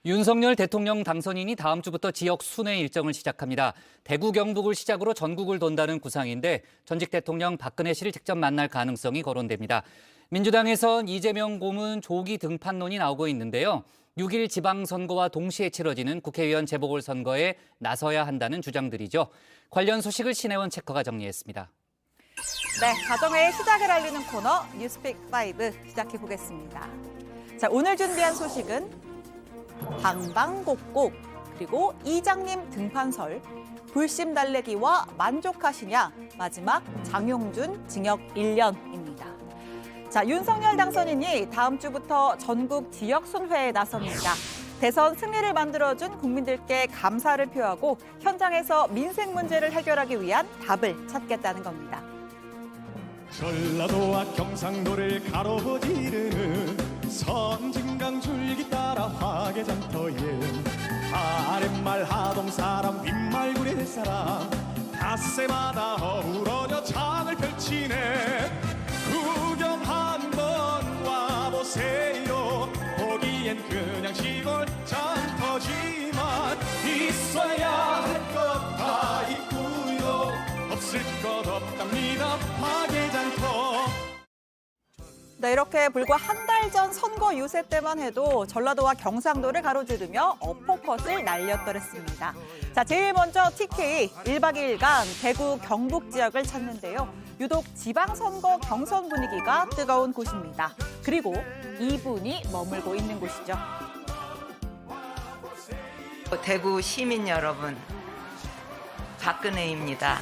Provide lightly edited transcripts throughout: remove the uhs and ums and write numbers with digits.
윤석열 대통령 당선인이 다음 주부터 지역 순회 일정을 시작합니다. 대구 경북을 시작으로 전국을 돈다는 구상인데 전직 대통령 박근혜 씨를 직접 만날 가능성이 거론됩니다. 민주당에선 이재명 고문 조기 등판론이 나오고 있는데요. 6일 지방선거와 동시에 치러지는 국회의원 재보궐선거에 나서야 한다는 주장들이죠. 관련 소식을 신혜원 체커가 정리했습니다. 네, 가정회의 시작을 알리는 코너 뉴스픽5 시작해보겠습니다. 자, 오늘 준비한 소식은 방방곡곡, 그리고 이장님 등판설, 불심 달래기와 만족하시냐, 마지막 장용준 징역 1년입니다. 자, 윤석열 당선인이 다음 주부터 전국 지역 순회에 나섭니다. 대선 승리를 만들어준 국민들께 감사를 표하고 현장에서 민생 문제를 해결하기 위한 답을 찾겠다는 겁니다. 전라도와 경상도를 가로지르는 섬진강 줄기 따라 화개장터에 아랫말 하동 사람 윗말 구례 사람 닷새마다 어우러져 장을 펼치네. 구경 한번 와보세요. 보기엔 그냥 시골 장터지만 있어야 할 것 다 있고요. 없을 것 없답니다. 화개장터. 네, 이렇게 불과 한 달 전 선거 유세 때만 해도 전라도와 경상도를 가로지르며 어퍼컷을 날렸더랬습니다. 자, 제일 먼저 TK 1박 2일간 대구 경북 지역을 찾는데요. 유독 지방선거 경선 분위기가 뜨거운 곳입니다. 그리고 이분이 머물고 있는 곳이죠. 대구 시민 여러분, 박근혜입니다.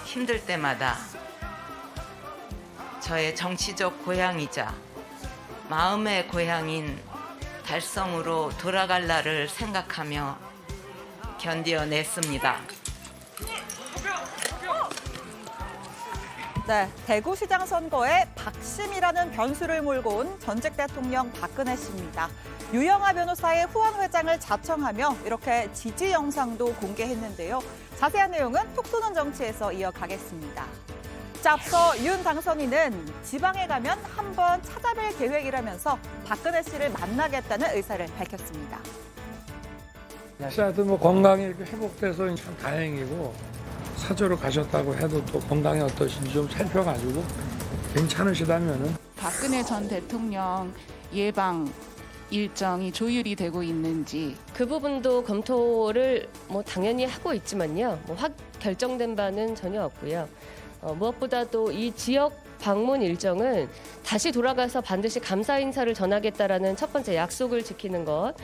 힘들 때마다 저의 정치적 고향이자 마음의 고향인 달성으로 돌아갈 날을 생각하며 견뎌냈습니다. 네, 대구시장 선거에 박심이라는 변수를 몰고 온 전직 대통령 박근혜 씨입니다. 유영하 변호사의 후원 회장을 자청하며 이렇게 지지 영상도 공개했는데요. 자세한 내용은 톡 쏘는 정치에서 이어가겠습니다. 자, 앞서 윤 당선인은 지방에 가면 한번 찾아뵐 계획이라면서 박근혜 씨를 만나겠다는 의사를 밝혔습니다. 씨한테 건강이 이렇게 회복돼서 참 다행이고 사저로 가셨다고 해도 또 건강이 어떠신지 좀 살펴가지고 괜찮으시다면은 박근혜 전 대통령 예방 일정이 조율이 되고 있는지 그 부분도 검토를 당연히 하고 있지만요. 확 결정된 바는 전혀 없고요. 무엇보다도 이 지역 방문 일정은 다시 돌아가서 반드시 감사 인사를 전하겠다라는 첫 번째 약속을 지키는 것.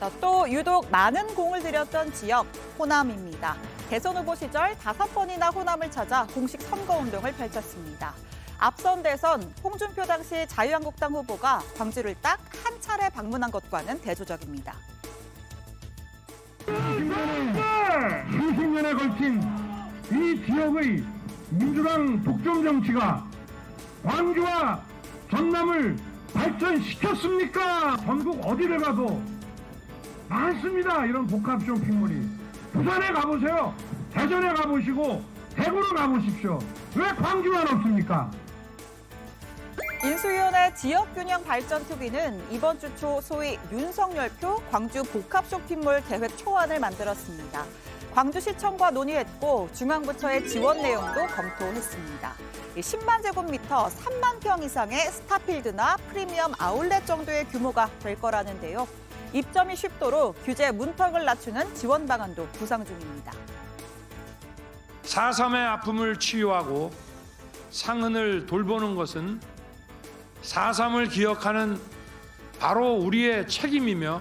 자, 또 유독 많은 공을 들였던 지역, 호남입니다. 대선 후보 시절 5번이나 호남을 찾아 공식 선거운동을 펼쳤습니다. 앞선 대선 홍준표 당시 자유한국당 후보가 광주를 딱 한 차례 방문한 것과는 대조적입니다. 20년에 걸친 이 지역의 민주당 독점 정치가 광주와 전남을 발전시켰습니까? 전국 어디를 가도 많습니다. 이런 복합 쇼핑몰이. 부산에 가보세요. 대전에 가보시고 대구로 가보십시오. 왜 광주만 없습니까? 인수위원회 지역균형 발전 투기는 이번 주 초 소위 윤석열표 광주 복합 쇼핑몰 계획 초안을 만들었습니다. 광주시청과 논의했고 중앙부처의 지원 내용도 검토했습니다. 10만 제곱미터 3만 평 이상의 스타필드나 프리미엄 아울렛 정도의 규모가 될 거라는데요. 입점이 쉽도록 규제 문턱을 낮추는 지원 방안도 구상 중입니다. 4.3의 아픔을 치유하고 상흔을 돌보는 것은 4.3을 기억하는 바로 우리의 책임이며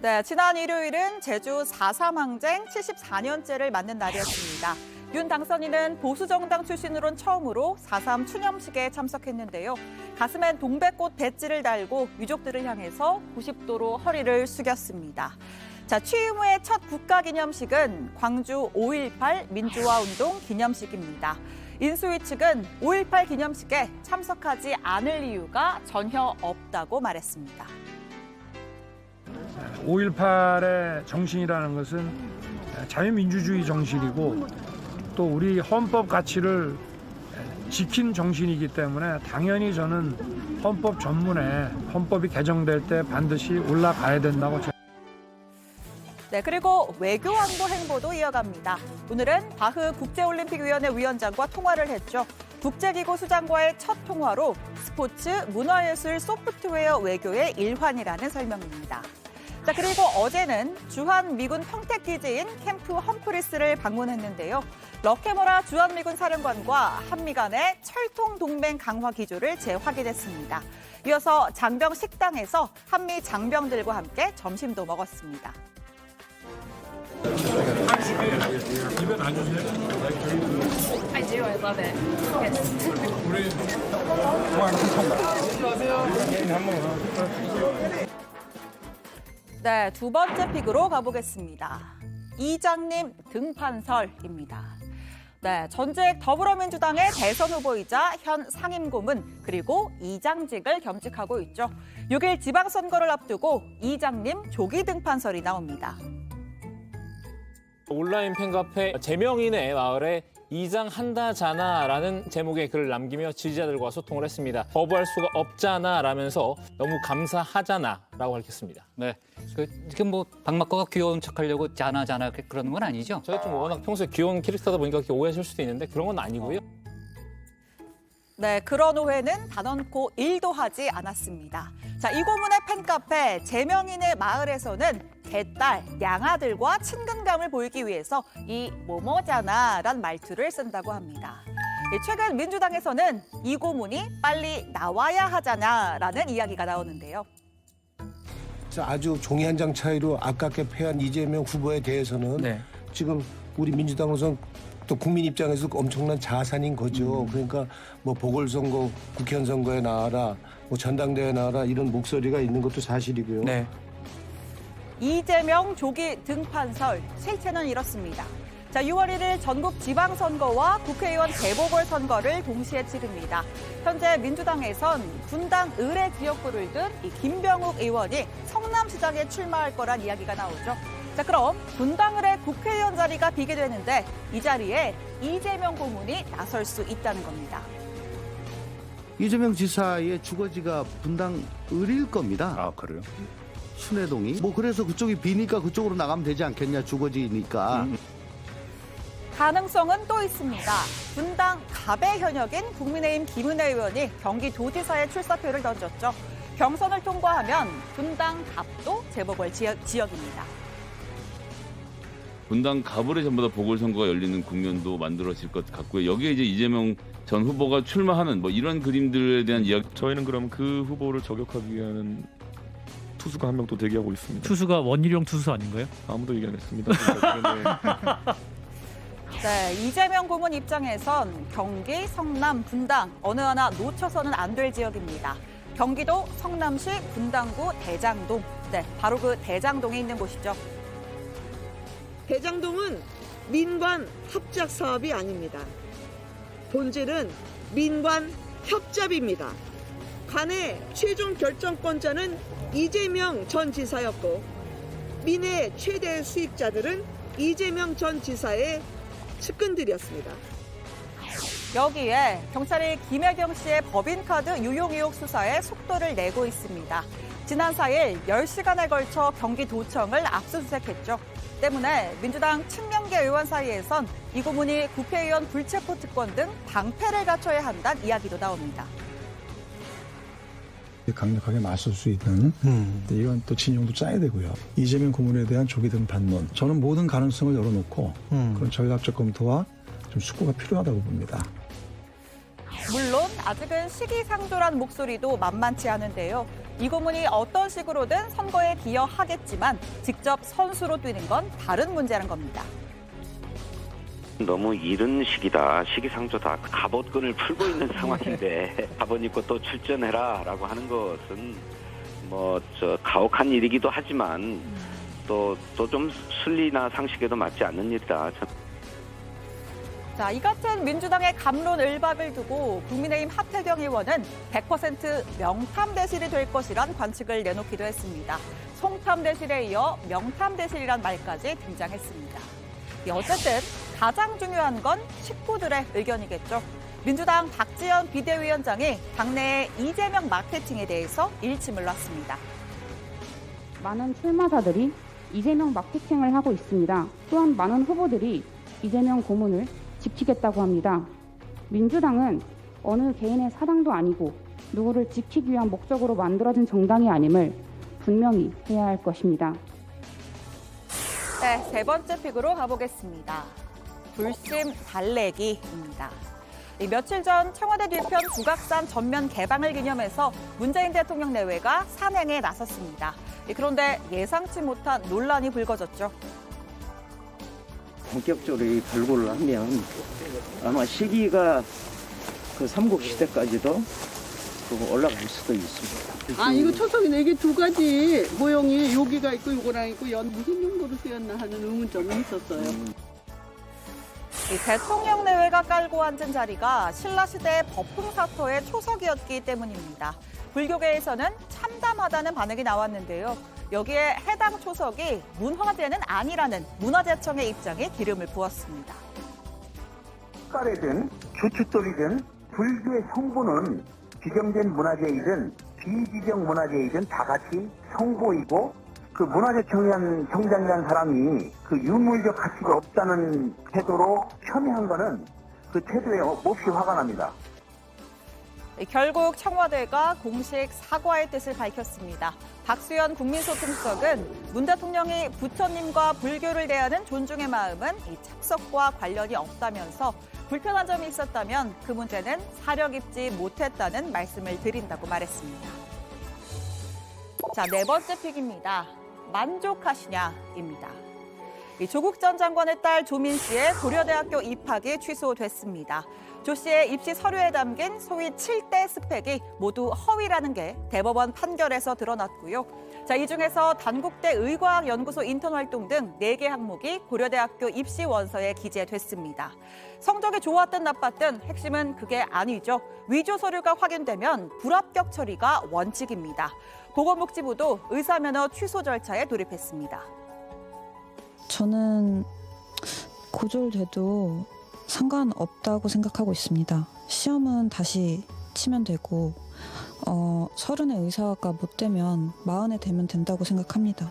네, 지난 일요일은 제주 4.3 항쟁 74년째를 맞는 날이었습니다. 윤 당선인은 보수정당 출신으론 처음으로 4.3 추념식에 참석했는데요. 가슴엔 동백꽃 배지를 달고 유족들을 향해서 90도로 허리를 숙였습니다. 자, 취임 후의 첫 국가기념식은 광주 5.18 민주화운동 기념식입니다. 인수위 측은 5.18 기념식에 참석하지 않을 이유가 전혀 없다고 말했습니다. 5.18의 정신이라는 것은 자유민주주의 정신이고 또 우리 헌법 가치를 지킨 정신이기 때문에 당연히 저는 헌법 전문에 헌법이 개정될 때 반드시 올라가야 된다고 네, 그리고 외교 안보 행보도 이어갑니다. 오늘은 바흐 국제올림픽위원회 위원장과 통화를 했죠. 국제기구 수장과의 첫 통화로 스포츠, 문화예술, 소프트웨어 외교의 일환이라는 설명입니다. 자, 그리고 어제는 주한 미군 평택기지인 캠프 험프리스를 방문했는데요. 럭케모라 주한미군 사령관과 한미 간의 철통 동맹 강화 기조를 재확인했습니다. 이어서 장병 식당에서 한미 장병들과 함께 점심도 먹었습니다. 네, 두 번째 픽으로 가보겠습니다. 이장님 등판설입니다. 네, 전직 더불어민주당의 대선 후보이자 현 상임고문 그리고 이장직을 겸직하고 있죠. 6일 지방선거를 앞두고 이장님 조기 등판설이 나옵니다. 온라인 팬카페 제명인의 마을에 이장한다잖아라는 제목의 글을 남기며 지지자들과 소통을 했습니다. 거부할 수가 없잖아라면서 너무 감사하잖아라고 밝혔습니다. 네, 지금 뭐 박마커가 귀여운 척하려고 자나 그러는 건 아니죠? 제가 좀 워낙 평소에 귀여운 캐릭터다 보니까 그렇게 오해하실 수도 있는데 그런 건 아니고요. 네, 그런 오해는 단언코 1도 하지 않았습니다. 자, 이 고문의 팬카페 제명인의 마을에서는 개딸, 양아들과 친근감을 보이기 위해서 이 뭐뭐잖아란 말투를 쓴다고 합니다. 최근 민주당에서는 이 고문이 빨리 나와야 하잖아라는 이야기가 나오는데요. 아주 종이 한 장 차이로 아깝게 패한 이재명 후보에 대해서는 지금 우리 민주당으로서는 또 국민 입장에서 엄청난 자산인 거죠. 그러니까 뭐 보궐선거, 국회의원 선거에 나와라, 뭐 전당대회에 나와라 이런 목소리가 있는 것도 사실이고요. 네. 이재명 조기 등판설, 실체는 이렇습니다. 자, 6월 1일 전국 지방선거와 국회의원 재보궐선거를 동시에 치릅니다. 현재 민주당에선 분당 의뢰 지역구를 둔 이 김병욱 의원이 성남시장에 출마할 거란 이야기가 나오죠. 자, 그럼 분당 의뢰 국회의원 자리가 비게 되는데 이 자리에 이재명 고문이 나설 수 있다는 겁니다. 이재명 지사의 주거지가 분당 을일 겁니다. 아, 그래요? 순회동이. 뭐 그래서 그쪽이 비니까 그쪽으로 나가면 되지 않겠냐, 주거지니까. 가능성은 또 있습니다. 분당 갑의 현역인 국민의힘 김은혜 의원이 경기도지사에 출사표를 던졌죠. 경선을 통과하면 분당 갑도 재보궐 지역입니다. 분당 갑을에 전부 다 보궐선거가 열리는 국면도 만들어질 것 같고요. 여기에 이제 이재명 전 후보가 출마하는 뭐 이런 그림들에 대한 이야기. 저희는 그럼 그 후보를 저격하기 위한 투수가 한 명 또 대기하고 있습니다. 투수가 원희룡 투수 아닌가요? 아무도 얘기 안 했습니다. 네, 이재명 고문 입장에선 경기, 성남, 분당 어느 하나 놓쳐서는 안 될 지역입니다. 경기도 성남시 분당구 대장동. 네, 바로 그 대장동에 있는 곳이죠. 대장동은 민관 합작 사업이 아닙니다. 본질은 민관 협잡입니다. 간의 최종 결정권자는 이재명 전 지사였고 민의 최대 수익자들은 이재명 전 지사의 측근들이었습니다. 여기에 경찰이 김혜경 씨의 법인카드 유용 의혹 수사에 속도를 내고 있습니다. 지난 4일 10시간에 걸쳐 경기도청을 압수수색했죠. 때문에 민주당 친명계 의원 사이에선 이 고문이 국회의원 불체포 특권 등 방패를 갖춰야 한다는 이야기도 나옵니다. 강력하게 맞설 수 있는 이런 또 진영도 짜야 되고요. 이재명 고문에 대한 조기 등판론. 저는 모든 가능성을 열어놓고 그런 전략적 검토와 좀 숙고가 필요하다고 봅니다. 물론 아직은 시기상조란 목소리도 만만치 않은데요. 이 고문이 어떤 식으로든 선거에 기여하겠지만 직접 선수로 뛰는 건 다른 문제란 겁니다. 너무 이른 시기다, 시기상조다, 갑옷끈을 풀고 있는 상황인데 갑옷 입고 또 출전해라라고 하는 것은 가혹한 일이기도 하지만 또 좀 순리나 상식에도 맞지 않는 일이다. 자, 이 같은 민주당의 갑론을박을 두고 국민의힘 하태경 의원은 100% 명탐대실이 될 것이란 관측을 내놓기도 했습니다. 송탐대실에 이어 명탐대실이란 말까지 등장했습니다. 어쨌든 가장 중요한 건 식구들의 의견이겠죠. 민주당 박지원 비대위원장이 당내 이재명 마케팅에 대해서 일침을 놨습니다. 많은 출마자들이 이재명 마케팅을 하고 있습니다. 또한 많은 후보들이 이재명 고문을 지키겠다고 합니다. 민주당은 어느 개인의 사당도 아니고 누구를 지키기 위한 목적으로 만들어진 정당이 아님을 분명히 해야 할 것입니다. 네, 세 번째 픽으로 가보겠습니다. 불심 달래기입니다. 며칠 전 청와대 뒤편 북악산 전면 개방을 기념해서 문재인 대통령 내외가 산행에 나섰습니다. 그런데 예상치 못한 논란이 불거졌죠. 본격적으로 이 발굴을 하면 아마 시기가 그 삼국시대까지도 올라갈 수도 있습니다. 아, 이거 초석이네. 이게 두 가지 모형이 여기가 있고 요거랑 있고 무슨 용도로 쓰였나 하는 의문점이 있었어요. 대통령 내외가 깔고 앉은 자리가 신라시대 법흥사터의 초석이었기 때문입니다. 불교계에서는 참담하다는 반응이 나왔는데요. 여기에 해당 초석이 문화재는 아니라는 문화재청의 입장에 기름을 부었습니다. 깔이든 주춧돌이든 불교의 성부는 지정된 문화재이든 비지정 문화재이든 다 같이 성보이고 그 문화재청장 청장이라는 사람이 그 유물적 가치가 없다는 태도로 폄훼한 거는 그 태도에 몹시 화가 납니다. 결국 청와대가 공식 사과의 뜻을 밝혔습니다. 박수현 국민소통수석은 문 대통령이 부처님과 불교를 대하는 존중의 마음은 이 착석과 관련이 없다면서 불편한 점이 있었다면 그 문제는 사려 깊지 못했다는 말씀을 드린다고 말했습니다. 자, 네 번째 픽입니다. 만족하시냐입니다. 조국 전 장관의 딸 조민 씨의 고려대학교 입학이 취소됐습니다. 조 씨의 입시 서류에 담긴 소위 7대 스펙이 모두 허위라는 게 대법원 판결에서 드러났고요. 자, 이 중에서 단국대 의과학연구소 인턴 활동 등 4개 항목이 고려대학교 입시 원서에 기재됐습니다. 성적이 좋았든 나빴든 핵심은 그게 아니죠. 위조 서류가 확인되면 불합격 처리가 원칙입니다. 보건복지부도 의사면허 취소 절차에 돌입했습니다. 저는 고졸돼도 상관없다고 생각하고 있습니다. 시험은 다시 치면 되고 30의 의사가 못 되면 40에 되면 된다고 생각합니다.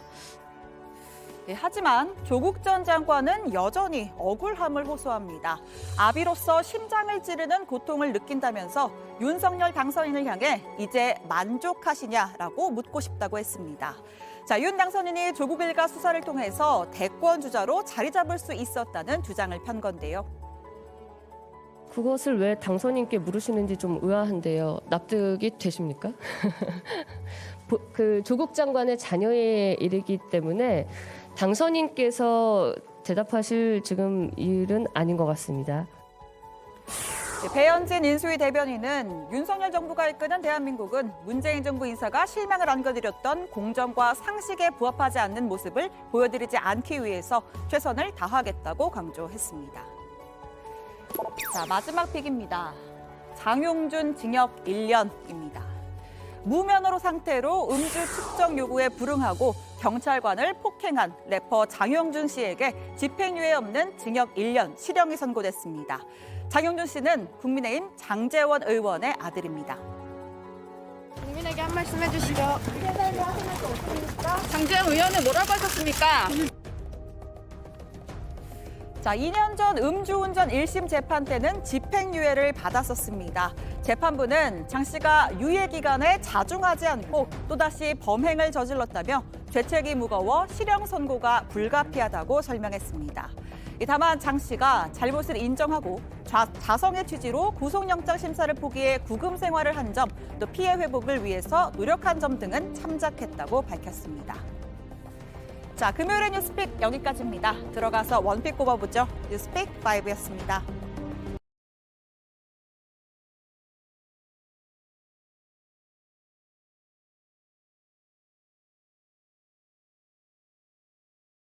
하지만 조국 전 장관은 여전히 억울함을 호소합니다. 아비로서 심장을 찌르는 고통을 느낀다면서 윤석열 당선인을 향해 이제 만족하시냐라고 묻고 싶다고 했습니다. 자, 윤 당선인이 조국 일가 수사를 통해서 대권 주자로 자리 잡을 수 있었다는 주장을 편 건데요. 그것을 왜 당선인께 물으시는지 좀 의아한데요. 납득이 되십니까? 그 조국 장관의 자녀의 일이기 때문에 당선인께서 대답하실 지금 일은 아닌 것 같습니다. 배현진 인수위 대변인은 윤석열 정부가 이끄는 대한민국은 문재인 정부 인사가 실망을 안겨드렸던 공정과 상식에 부합하지 않는 모습을 보여드리지 않기 위해서 최선을 다하겠다고 강조했습니다. 자, 마지막 픽입니다. 장용준 징역 1년입니다. 무면허로 상태로 음주 측정 요구에 불응하고 경찰관을 폭행한 래퍼 장용준 씨에게 집행유예 없는 징역 1년 실형이 선고됐습니다. 장용준 씨는 국민의힘 장제원 의원의 아들입니다. 국민에게 한 말씀 해주시죠. 장제원 의원은 뭐라고 하셨습니까? 자, 2년 전 음주운전 1심 재판 때는 집행유예를 받았었습니다. 재판부는 장 씨가 유예 기간에 자중하지 않고 또다시 범행을 저질렀다며 죄책이 무거워 실형 선고가 불가피하다고 설명했습니다. 다만 장 씨가 잘못을 인정하고 자성의 취지로 구속영장 심사를 포기해 구금 생활을 한 점, 또 피해 회복을 위해서 노력한 점 등은 참작했다고 밝혔습니다. 자, 금요일의 뉴스픽 여기까지입니다. 들어가서 원픽 꼽아보죠. 뉴스픽 5였습니다.